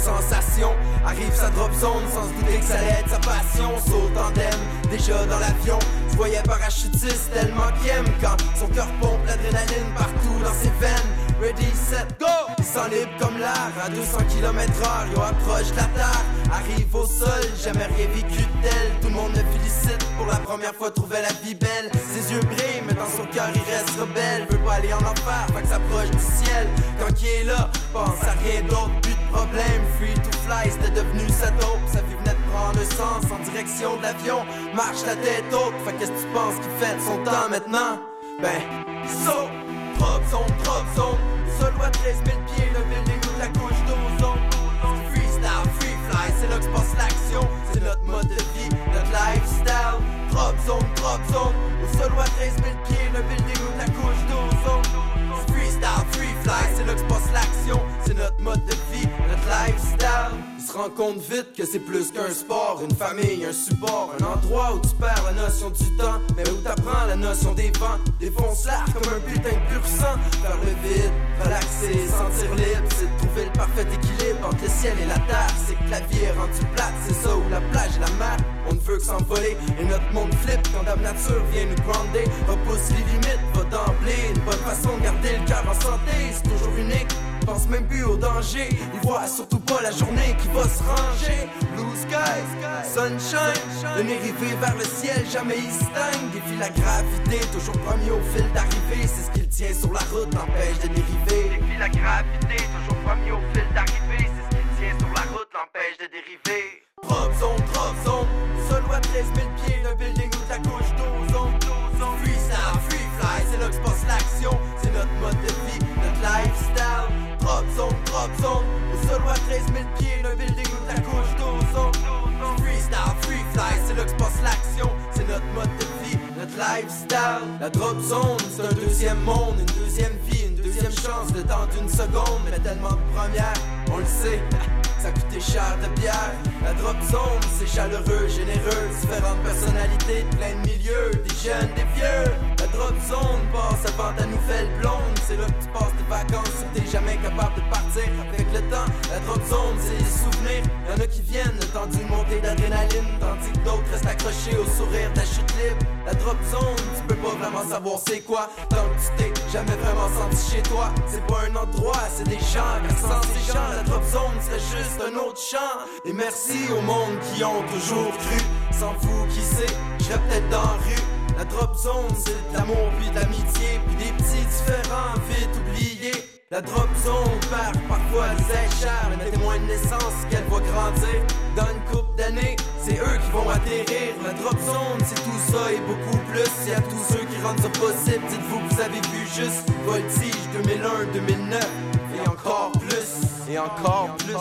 sensations. Arrive sa drop zone sans se douter que ça allait être sa passion. Saute tandem, déjà dans l'avion. Je voyais parachutiste tellement qu'il aime quand son cœur pompe l'adrénaline partout dans ses veines. Ready, set, go! Il sent libre comme l'air à 200 km/h. Yo, approche de la terre, arrive au sol. Jamais rien vécu de tel. Tout le monde le félicite pour la première fois trouver la vie belle. Ses yeux brillent, mais dans son cœur il reste rebelle. Veut pas aller en enfer, fait que s'approche du ciel. Quand il est là, pense à rien d'autre, plus de problème. Free to fly, c'était devenu sa dope. Sa vie venait de prendre un sens en direction de l'avion. Marche la tête haute, fait qu'est-ce que tu penses qu'il fait de son temps maintenant? Ben, so, drop zone. Sol à 13 000 pieds, le building ou de la couche d'ozone. Freestyle, free fly, c'est là que se passe l'action. C'est notre mode de vie, notre lifestyle. Drop zone. Au sol à 13 000 pieds, le building ou de la couche d'ozone. Freestyle, free fly, c'est là que se passe l'action. C'est notre mode de vie, notre lifestyle. Il se rend compte vite que c'est plus qu'un sport, une famille, un support, un endroit où tu perds la notion du temps, mais où t'apprends la notion des vents. Défonce l'air comme un putain de pur sang. Vers le vide, relaxer, sentir libre, c'est de trouver le parfait équilibre entre le ciel et la terre. C'est que la vie est rendue plate, c'est ça où la plage et la mer. On ne veut que s'envoler et notre monde flippe quand Dame Nature vient nous grounder. Repousse les limites, va d'emblée. Une bonne façon de garder le cœur en santé, c'est toujours unique. Pense même plus au danger, il voit surtout pas la journée qui va se ranger. Blue sky, sunshine, le nez rivé vers le ciel, jamais il stagne. Défie la gravité, toujours premier au fil d'arrivée. C'est ce qu'il tient sur la route, l'empêche de dériver. Défie la gravité, toujours premier au fil d'arrivée. C'est ce qu'il tient sur la route, l'empêche de dériver. Drop zone, sol à 13 000 pieds, le building ou de la couche d'ozone. Freestyle, free fly, c'est là que se passe l'action. C'est notre mode de vie, notre lifestyle. Drop zone, au sol à 13 000 pieds, le building ou de la couche d'ozone. Freestyle, free fly, c'est là que se passe l'action. C'est notre mode de vie, notre lifestyle. La drop zone, c'est un deuxième monde, une deuxième vie, une deuxième chance. Le temps d'une seconde, mais tellement de premières, on le sait. Ça coûtait cher de bière. La drop zone, c'est chaleureux, généreux. Différentes personnalités de plein de milieux, des jeunes, des vieux. La drop zone passe avant ta nouvelle blonde. C'est là que tu passes tes vacances si t'es jamais capable de partir. Avec le temps, la drop zone, c'est les souvenirs. Y'en a qui viennent le temps d'une montée d'adrénaline, tandis que d'autres restent accrochés au sourire de la chute libre. La drop zone, tu peux pas vraiment savoir c'est quoi tant que tu t'es jamais vraiment senti chez toi. C'est pas un endroit, c'est des gens. Car sans ces gens, la drop zone serait juste un autre chant. Et merci au monde qui ont toujours cru. Sans vous, qui sait, j'irais peut-être dans la rue. La drop zone, c'est de l'amour puis de l'amitié, puis des petits différents vite oubliés. La drop zone perd parfois des échères, mais témoins de naissance qu'elle va grandir. Dans une couple d'années, c'est eux qui vont atterrir. La drop zone, c'est tout ça et beaucoup plus. Et à tous ceux qui rendent ça possible, dites-vous que vous avez vu juste Voltige 2001, 2009 et encore plus. Et encore plus.